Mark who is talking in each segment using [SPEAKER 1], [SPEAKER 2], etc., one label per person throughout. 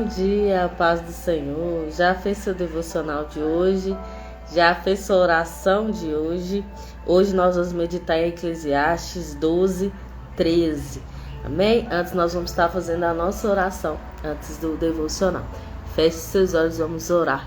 [SPEAKER 1] Bom dia, a paz do Senhor. Já fez seu devocional de hoje? Já fez sua oração de hoje? Hoje nós vamos meditar em Eclesiastes 12, 13. Amém? Antes nós vamos estar fazendo a nossa oração, antes do devocional. Feche seus olhos, vamos orar.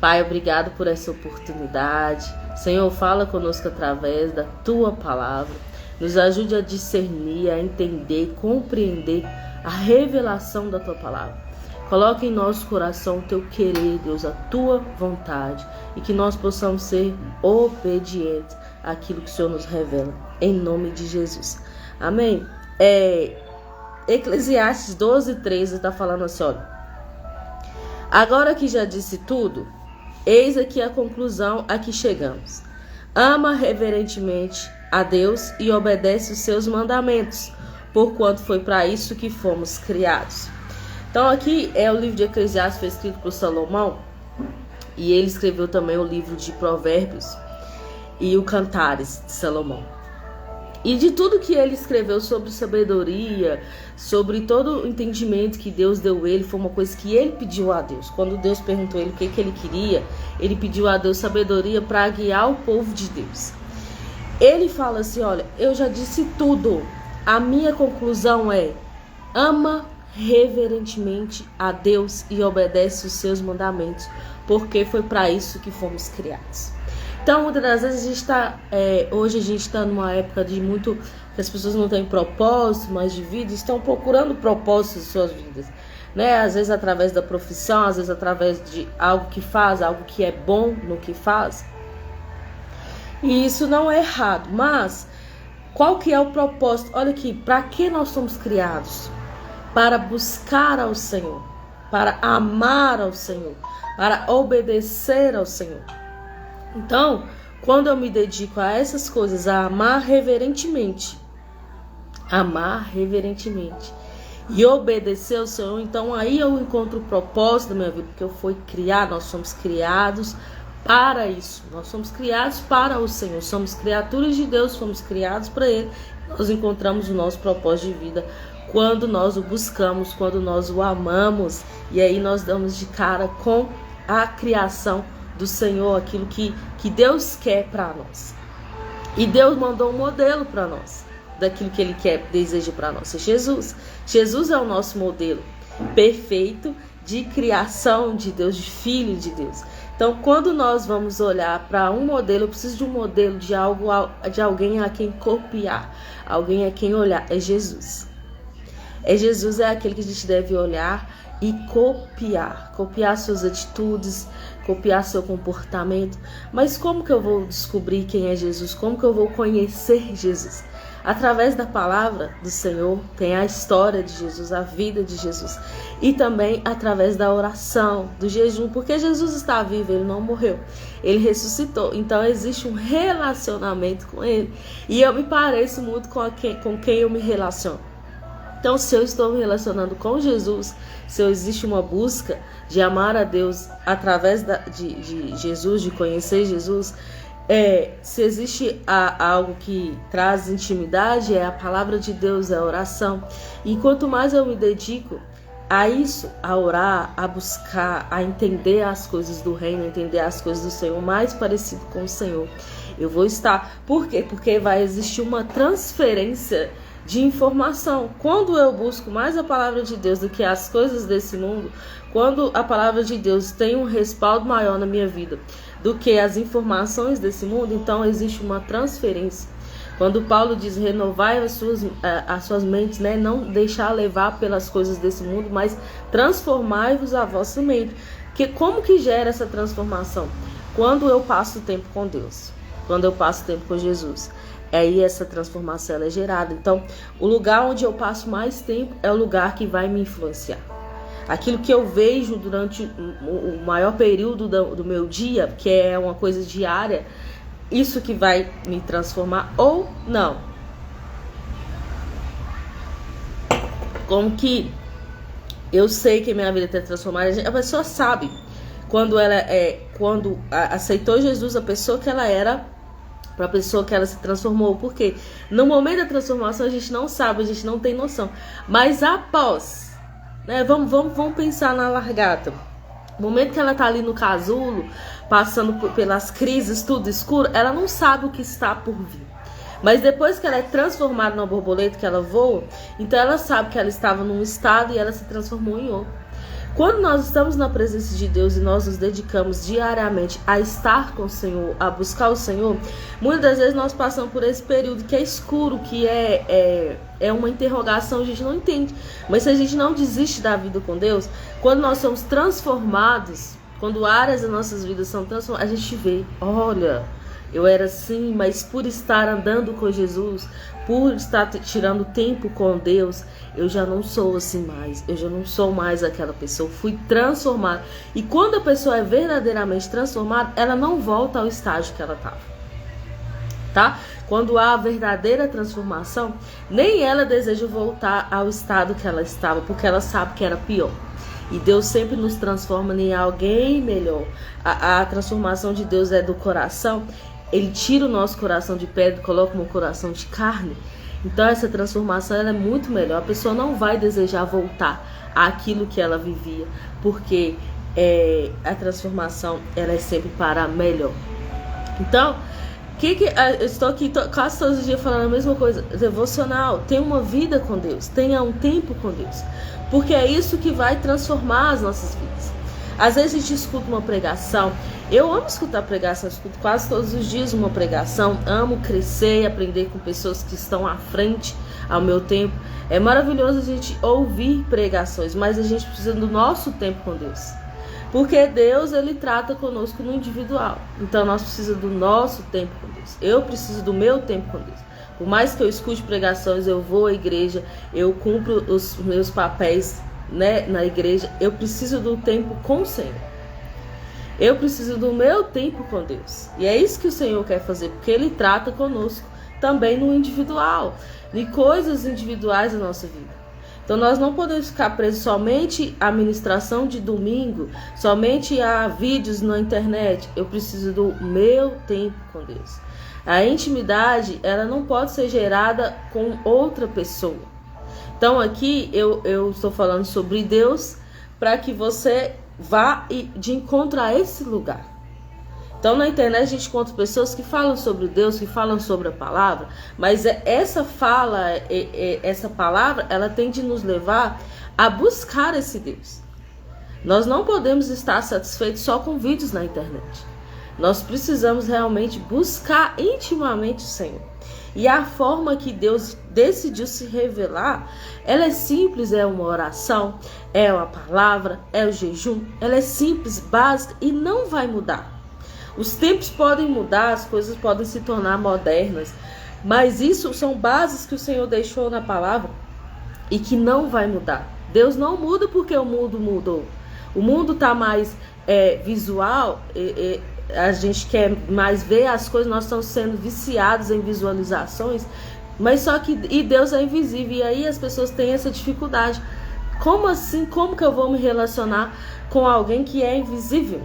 [SPEAKER 1] Pai, obrigado por essa oportunidade. Senhor, fala conosco através da Tua palavra. Nos ajude a discernir, a entender, compreender a revelação da Tua palavra. Coloque em nosso coração o Teu querer, Deus, a Tua vontade. E que nós possamos ser obedientes àquilo que o Senhor nos revela. Em nome de Jesus. Amém? Eclesiastes 12, 13 está falando assim, olha. Agora que já disse tudo, eis aqui a conclusão a que chegamos. Ama reverentemente a Deus e obedece os seus mandamentos, porquanto foi para isso que fomos criados. Então aqui é o livro de Eclesiastes, foi escrito por Salomão, e ele escreveu também o livro de Provérbios e o Cantares de Salomão. E de tudo que ele escreveu sobre sabedoria, sobre todo o entendimento que Deus deu a ele, foi uma coisa que ele pediu a Deus. Quando Deus perguntou a ele o que ele queria, ele pediu a Deus sabedoria para guiar o povo de Deus. Ele fala assim, olha, eu já disse tudo. A minha conclusão é, ama reverentemente a Deus e obedece os seus mandamentos, porque foi para isso que fomos criados. Então, muitas das vezes hoje a gente está numa época de muito, que as pessoas não têm propósito mais de vida, estão procurando propósito em suas vidas, né? Às vezes através da profissão, às vezes através de algo que faz, algo que é bom no que faz. E isso não é errado, mas qual que é o propósito? Olha aqui, para que nós somos criados? Para buscar ao Senhor, para amar ao Senhor, para obedecer ao Senhor. Então, quando eu me dedico a essas coisas, a amar reverentemente e obedecer ao Senhor, então aí eu encontro o propósito da minha vida, porque eu fui criado, nós somos criados para isso, nós somos criados para o Senhor, somos criaturas de Deus, fomos criados para Ele, nós encontramos o nosso propósito de vida quando nós o buscamos, quando nós o amamos, e aí nós damos de cara com a criação do Senhor, aquilo que Deus quer para nós. E Deus mandou um modelo para nós, daquilo que Ele quer, deseja para nós, é Jesus. Jesus é o nosso modelo perfeito de criação de Deus, de filho de Deus. Então, quando nós vamos olhar para um modelo, eu preciso de um modelo de alguém a quem copiar, alguém a quem olhar, é Jesus. Jesus é aquele que a gente deve olhar e copiar suas atitudes, copiar seu comportamento. Mas como que eu vou descobrir quem é Jesus? Como que eu vou conhecer Jesus? Através da palavra do Senhor, tem a história de Jesus, a vida de Jesus. E também através da oração, do jejum, porque Jesus está vivo, Ele não morreu. Ele ressuscitou, então existe um relacionamento com Ele. E eu me pareço muito com quem eu me relaciono. Então, se eu estou me relacionando com Jesus, se existe uma busca de amar a Deus através de Jesus, de conhecer Jesus, se existe algo que traz intimidade, é a palavra de Deus, é a oração. E quanto mais eu me dedico a isso, a orar, a buscar, a entender as coisas do reino, entender as coisas do Senhor, mais parecido com o Senhor, eu vou estar. Por quê? Porque vai existir uma transferência de informação. Quando eu busco mais a palavra de Deus do que as coisas desse mundo, quando a palavra de Deus tem um respaldo maior na minha vida do que as informações desse mundo, então existe uma transferência. Quando Paulo diz renovar as suas mentes, né? Não deixar levar pelas coisas desse mundo, mas transformai-vos a vossa mente. Como que gera essa transformação? Quando eu passo tempo com Deus, quando eu passo tempo com Jesus. Aí essa transformação ela é gerada. Então, o lugar onde eu passo mais tempo é o lugar que vai me influenciar. Aquilo que eu vejo durante o maior período do meu dia, que é uma coisa diária, isso que vai me transformar ou não. Como que eu sei que minha vida está transformada? A pessoa sabe quando aceitou Jesus, a pessoa que ela era, para a pessoa que ela se transformou. Porque no momento da transformação a gente não sabe, a gente não tem noção. Mas após né? Vamos pensar na largata. No momento que ela tá ali no casulo, passando pelas crises, tudo escuro, ela não sabe o que está por vir. Mas depois que ela é transformada numa borboleta, que ela voa, então ela sabe que ela estava num estado e ela se transformou em outro. Quando nós estamos na presença de Deus e nós nos dedicamos diariamente a estar com o Senhor, a buscar o Senhor, muitas das vezes nós passamos por esse período que é escuro, que é uma interrogação, a gente não entende. Mas se a gente não desiste da vida com Deus, quando nós somos transformados, quando áreas das nossas vidas são transformadas, a gente vê, olha, eu era assim, mas por estar andando com Jesus, por estar tirando tempo com Deus, eu já não sou assim mais. Eu já não sou mais aquela pessoa. Fui transformada. E quando a pessoa é verdadeiramente transformada, ela não volta ao estágio que ela estava. Tá? Quando há a verdadeira transformação, nem ela deseja voltar ao estado que ela estava, porque ela sabe que era pior. E Deus sempre nos transforma em alguém melhor. A transformação de Deus é do coração. Ele tira o nosso coração de pedra e coloca um coração de carne. Então essa transformação ela é muito melhor. A pessoa não vai desejar voltar àquilo que ela vivia, porque a transformação ela é sempre para melhor. Então, eu estou aqui quase todos os dias falando a mesma coisa. Devocional, tenha uma vida com Deus, tenha um tempo com Deus, porque é isso que vai transformar as nossas vidas. Às vezes a gente escuta uma pregação. Eu amo escutar pregação, escuto quase todos os dias uma pregação. Amo crescer e aprender com pessoas que estão à frente ao meu tempo. É maravilhoso a gente ouvir pregações, mas a gente precisa do nosso tempo com Deus. Porque Deus, ele trata conosco no individual. Então nós precisamos do nosso tempo com Deus. Eu preciso do meu tempo com Deus. Por mais que eu escute pregações, eu vou à igreja, eu cumpro os meus papéis, né, na igreja, eu preciso do tempo com o Senhor. Eu preciso do meu tempo com Deus. E é isso que o Senhor quer fazer, porque Ele trata conosco também no individual, em coisas individuais da nossa vida. Então nós não podemos ficar presos somente à ministração de domingo, somente a vídeos na internet. Eu preciso do meu tempo com Deus. A intimidade, ela não pode ser gerada com outra pessoa. Então aqui eu estou falando sobre Deus para que você vá de encontro a esse lugar. Então na internet a gente encontra pessoas que falam sobre Deus, que falam sobre a palavra, mas essa palavra, ela tem de nos levar a buscar esse Deus. Nós não podemos estar satisfeitos só com vídeos na internet. Nós precisamos realmente buscar intimamente o Senhor. E a forma que Deus decidiu se revelar, ela é simples, é uma oração, é uma palavra, é o jejum. Ela é simples, básica e não vai mudar. Os tempos podem mudar, as coisas podem se tornar modernas, mas isso são bases que o Senhor deixou na palavra e que não vai mudar. Deus não muda porque o mundo mudou. O mundo está mais visual, a gente quer mais ver as coisas, nós estamos sendo viciados em visualizações, mas só que Deus é invisível, e aí as pessoas têm essa dificuldade. Como assim? Como que eu vou me relacionar com alguém que é invisível?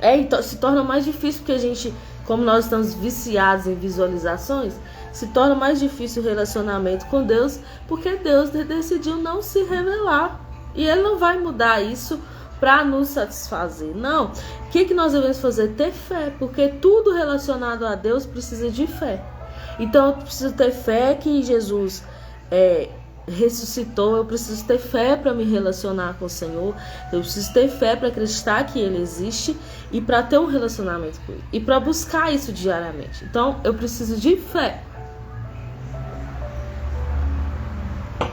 [SPEAKER 1] Então, se torna mais difícil, porque a gente, como nós estamos viciados em visualizações, se torna mais difícil o relacionamento com Deus, porque Deus decidiu não se revelar, e Ele não vai mudar isso para nos satisfazer. Não. O que nós devemos fazer? Ter fé, porque tudo relacionado a Deus precisa de fé. Então eu preciso ter fé que Jesus ressuscitou, eu preciso ter fé para me relacionar com o Senhor, eu preciso ter fé para acreditar que Ele existe e para ter um relacionamento com Ele e para buscar isso diariamente. Então eu preciso de fé.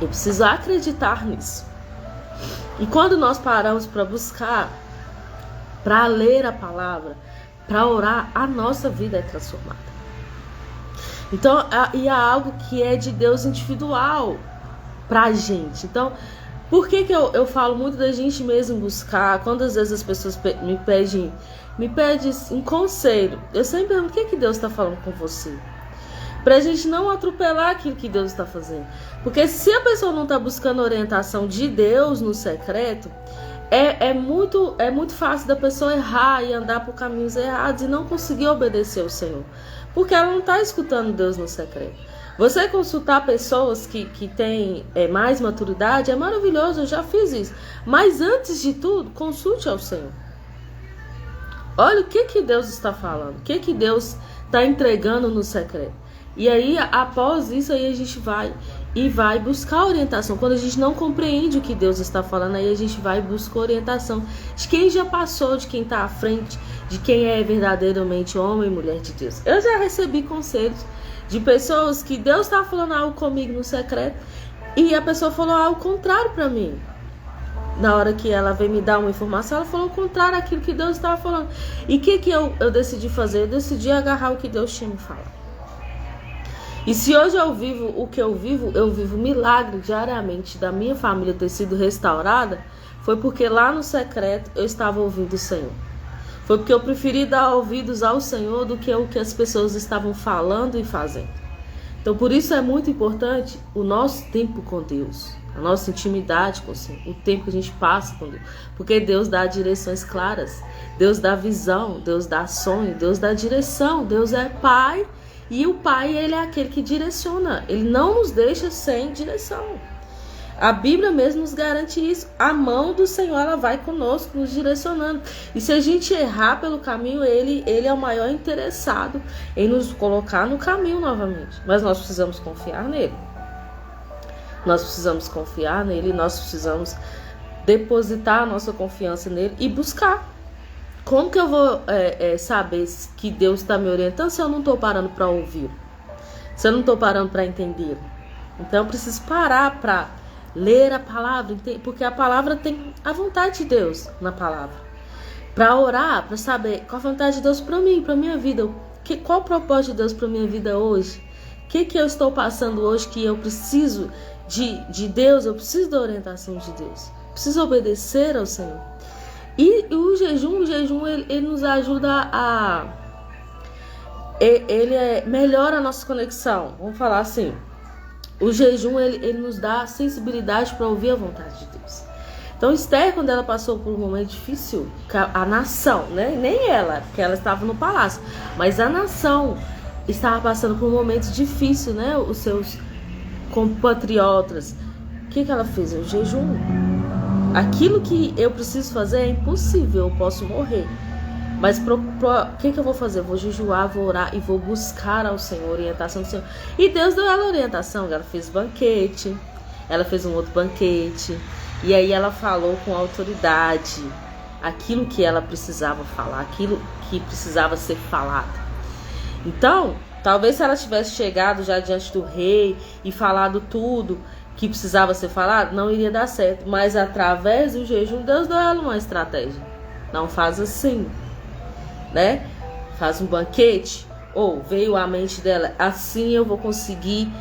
[SPEAKER 1] Eu preciso acreditar nisso. E quando nós paramos para buscar, para ler a palavra, para orar, a nossa vida é transformada. Então, e há algo que é de Deus individual para a gente. Então, por que eu falo muito da gente mesmo buscar? Quantas vezes as pessoas me pedem um conselho, eu sempre pergunto, o que Deus está falando com você? Para a gente não atropelar aquilo que Deus está fazendo. Porque se a pessoa não está buscando orientação de Deus no secreto, é muito fácil da pessoa errar e andar por caminhos errados e não conseguir obedecer ao Senhor. Porque ela não está escutando Deus no secreto. Você consultar pessoas que têm mais maturidade é maravilhoso, eu já fiz isso. Mas antes de tudo, consulte ao Senhor. Olha o que Deus está falando, o que Deus está entregando no secreto. E aí, após isso, aí a gente vai buscar orientação. Quando a gente não compreende o que Deus está falando, aí a gente vai buscar orientação de quem já passou, de quem está à frente, de quem é verdadeiramente homem e mulher de Deus. Eu já recebi conselhos de pessoas que Deus estava falando algo comigo no secreto e a pessoa falou algo contrário para mim. Na hora que ela veio me dar uma informação, ela falou o contrário daquilo que Deus estava falando. E o que eu decidi fazer? Eu decidi agarrar o que Deus tinha me falado. E se hoje eu vivo o que eu vivo milagre diariamente da minha família ter sido restaurada, foi porque lá no secreto eu estava ouvindo o Senhor. Foi porque eu preferi dar ouvidos ao Senhor do que o que as pessoas estavam falando e fazendo. Então por isso é muito importante o nosso tempo com Deus, a nossa intimidade com o Senhor, o tempo que a gente passa com Deus. Porque Deus dá direções claras, Deus dá visão, Deus dá sonho, Deus dá direção, Deus é Pai. E o Pai, ele é aquele que direciona. Ele não nos deixa sem direção. A Bíblia mesmo nos garante isso. A mão do Senhor, ela vai conosco, nos direcionando. E se a gente errar pelo caminho, ele é o maior interessado em nos colocar no caminho novamente. Mas nós precisamos confiar nele. Nós precisamos confiar nele. Nós precisamos depositar a nossa confiança nele e buscar. Como que eu vou saber que Deus está me orientando se eu não estou parando para ouvir? Se eu não estou parando para entender? Então eu preciso parar para ler a palavra, porque a palavra tem a vontade de Deus na palavra. Para orar, para saber qual a vontade de Deus para mim, para minha vida. Qual o propósito de Deus para minha vida hoje? O que eu estou passando hoje que eu preciso de Deus? Eu preciso da orientação de Deus. Preciso obedecer ao Senhor. E o jejum ele nos ajuda ele melhora a nossa conexão. Vamos falar assim. O jejum ele nos dá sensibilidade para ouvir a vontade de Deus. Então Esther, quando ela passou por um momento difícil, a nação, né? Nem ela, porque ela estava no palácio, mas a nação estava passando por um momento difícil, né? Os seus compatriotas. O que ela fez? O jejum. Aquilo que eu preciso fazer é impossível, eu posso morrer. Mas o que eu vou fazer? Eu vou jejuar, vou orar e vou buscar ao Senhor, orientação do Senhor. E Deus deu ela orientação, ela fez banquete, ela fez um outro banquete. E aí ela falou com autoridade aquilo que ela precisava falar, aquilo que precisava ser falado. Então, talvez se ela tivesse chegado já diante do rei e falado tudo que precisava ser falado, não iria dar certo. Mas através do jejum, Deus deu ela uma estratégia. Não faz assim, né? Faz um banquete. Ou veio à mente dela, assim eu vou conseguir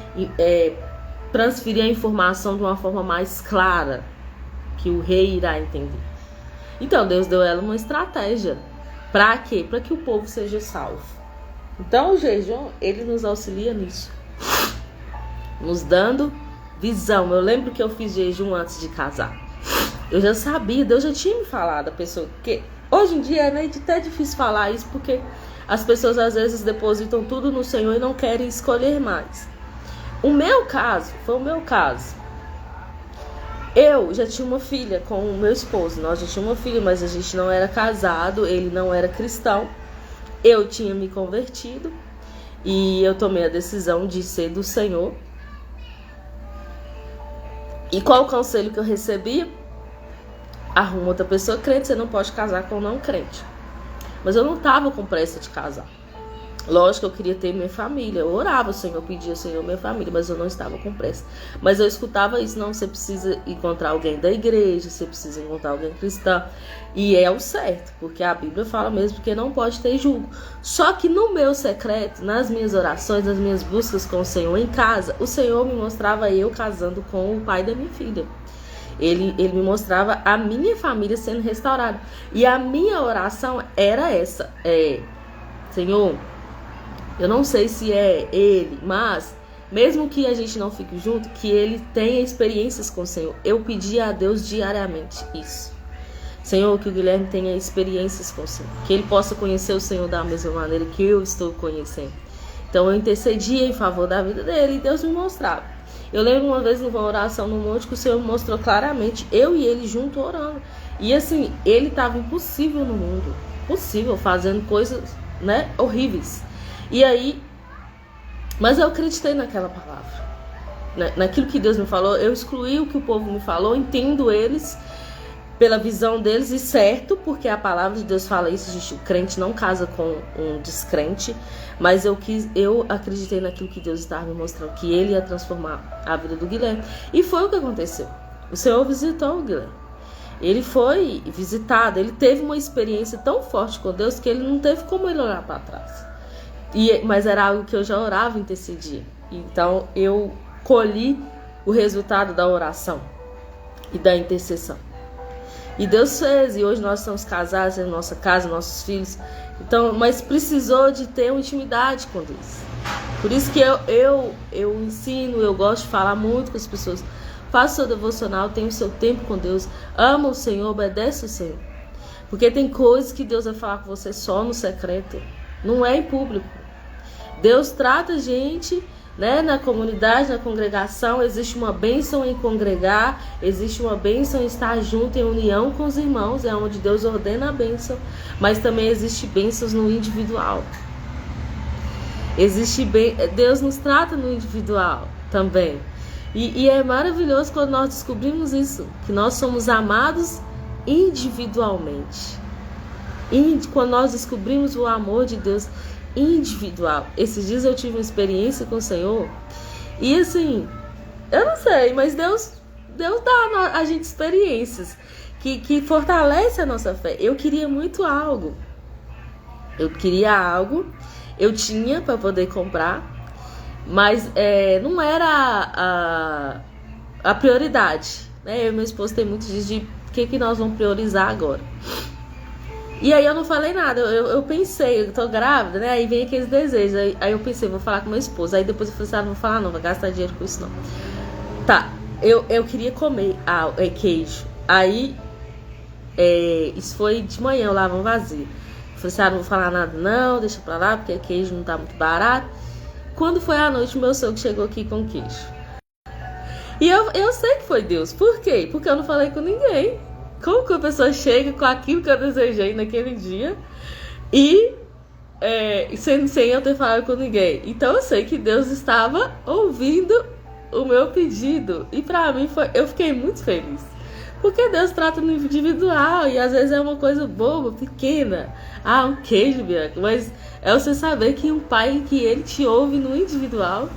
[SPEAKER 1] transferir a informação de uma forma mais clara, que o rei irá entender. Então Deus deu ela uma estratégia. Para quê? Para que o povo seja salvo. Então o jejum, ele nos auxilia nisso, nos dando visão. Eu lembro que eu fiz jejum antes de casar. Eu já sabia, Deus já tinha me falado, a pessoa, porque hoje em dia é até difícil falar isso, porque as pessoas às vezes depositam tudo no Senhor e não querem escolher mais. O meu caso, foi o meu caso. Eu já tinha uma filha com o meu esposo, nós já tínhamos uma filha, mas a gente não era casado, ele não era cristão. Eu tinha me convertido e eu tomei a decisão de ser do Senhor. E qual o conselho que eu recebia? Arruma outra pessoa crente, você não pode casar com um não crente. Mas eu não estava com pressa de casar. Lógico que eu queria ter minha família. Eu orava ao Senhor, pedia ao Senhor minha família, mas eu não estava com pressa. Mas eu escutava isso, não, você precisa encontrar alguém da igreja, você precisa encontrar alguém cristão. E é o certo, porque a Bíblia fala mesmo que não pode ter julgo. Só que no meu secreto, nas minhas orações, nas minhas buscas com o Senhor em casa, o Senhor me mostrava eu casando com o pai da minha filha. Ele me mostrava a minha família sendo restaurada. E a minha oração era essa. Senhor, eu não sei se é ele, mas mesmo que a gente não fique junto, que ele tenha experiências com o Senhor. Eu pedia a Deus diariamente isso. Senhor, que o Guilherme tenha experiências com o Senhor. Que ele possa conhecer o Senhor da mesma maneira que eu estou conhecendo. Então eu intercedia em favor da vida dele e Deus me mostrava. Eu lembro uma vez numa oração no monte que o Senhor me mostrou claramente, eu e ele junto orando. E assim, ele estava impossível no mundo, possível, fazendo coisas, né, horríveis. E aí, mas eu acreditei naquela palavra, naquilo que Deus me falou. Eu excluí o que o povo me falou, entendo eles pela visão deles, e certo, porque a palavra de Deus fala isso, gente, o crente não casa com um descrente, mas eu acreditei naquilo que Deus estava me mostrando, que ele ia transformar a vida do Guilherme, e foi o que aconteceu. O Senhor visitou o Guilherme, ele foi visitado, ele teve uma experiência tão forte com Deus que ele não teve como ele olhar para trás, mas era algo que eu já orava e intercedia. Então eu colhi o resultado da oração e da intercessão. E Deus fez, e hoje nós estamos casados em nossa casa, nossos filhos. Então, mas precisou de ter uma intimidade com Deus. Por isso que eu ensino, eu gosto de falar muito com as pessoas. Faça o seu devocional, tenha o seu tempo com Deus. Ama o Senhor, obedece o Senhor. Porque tem coisas que Deus vai falar com você só no secreto. Não é em público. Deus trata a gente, né, na comunidade, na congregação. Existe uma bênção em congregar, existe uma bênção em estar junto em união com os irmãos, é onde Deus ordena a bênção, mas também existe bênçãos no individual. Deus nos trata no individual também, e é maravilhoso quando nós descobrimos isso, que nós somos amados individualmente, quando nós descobrimos o amor de Deus individual. Esses dias eu tive uma experiência com o Senhor e assim, eu não sei, mas Deus dá a gente experiências que fortalece a nossa fé. Eu queria muito algo, eu tinha para poder comprar, mas não era a prioridade, né? Eu e meu esposo tem muito disso de o que nós vamos priorizar agora. E aí eu não falei nada, eu pensei, eu tô grávida, né? Aí vem aqueles desejos, aí eu pensei, vou falar com meu esposo. Aí depois eu falei assim, não vou falar não, vou gastar dinheiro com isso não. Tá, eu queria comer queijo. Aí, isso foi de manhã, eu lavando vazio. Eu falei assim, não vou falar nada não, deixa pra lá, porque queijo não tá muito barato. Quando foi à noite, meu sogro chegou aqui com queijo. E eu sei que foi Deus. Por quê? Porque eu não falei com ninguém. Como que a pessoa chega com aquilo que eu desejei naquele dia e sem eu ter falado com ninguém? Então eu sei que Deus estava ouvindo o meu pedido. E pra mim eu fiquei muito feliz. Porque Deus trata no individual e às vezes é uma coisa boba, pequena. Um queijo, Bianca. Mas é você saber que um pai, que ele te ouve no individual,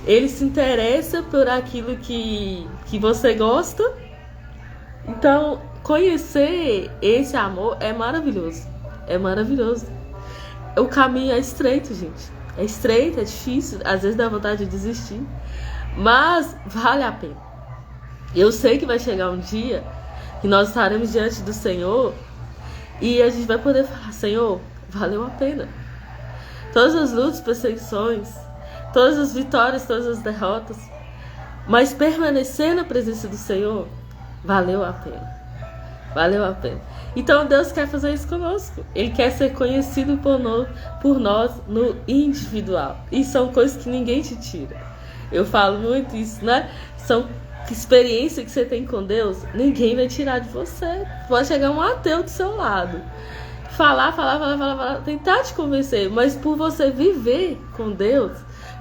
[SPEAKER 1] ele se interessa por aquilo que você gosta. Então, conhecer esse amor é maravilhoso. É maravilhoso. O caminho é estreito, gente. É estreito, é difícil. Às vezes dá vontade de desistir. Mas vale a pena. Eu sei que vai chegar um dia que nós estaremos diante do Senhor e a gente vai poder falar, Senhor, valeu a pena. Todas as lutas, perseguições, todas as vitórias, todas as derrotas. Mas permanecer na presença do Senhor, valeu a pena. Valeu a pena. Então Deus quer fazer isso conosco. Ele quer ser conhecido por nós no individual. E são coisas que ninguém te tira. Eu falo muito isso, né? São experiências que você tem com Deus, ninguém vai tirar de você. Pode chegar um ateu do seu lado, falar, tentar te convencer, mas por você viver com Deus,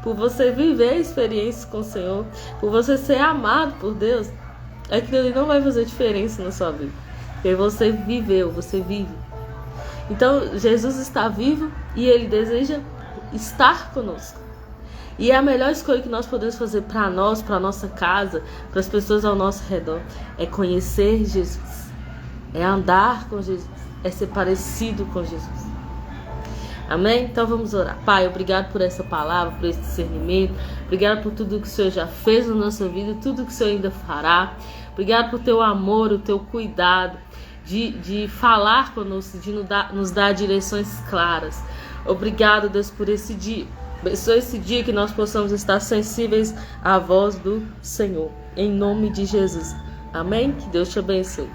[SPEAKER 1] por você viver experiências com o Senhor, por você ser amado por Deus, aquilo ali não vai fazer diferença na sua vida. Porque você viveu, você vive. Então Jesus está vivo e Ele deseja estar conosco. E é a melhor escolha que nós podemos fazer para nós, para a nossa casa, para as pessoas ao nosso redor, é conhecer Jesus, é andar com Jesus, é ser parecido com Jesus. Amém? Então vamos orar. Pai, obrigado por essa palavra, por esse discernimento. Obrigado por tudo que o Senhor já fez na nossa vida, tudo que o Senhor ainda fará. Obrigado por teu amor, o teu cuidado de falar conosco, de nos dar direções claras. Obrigado, Deus, por esse dia. Abençoe esse dia, que nós possamos estar sensíveis à voz do Senhor. Em nome de Jesus. Amém? Que Deus te abençoe.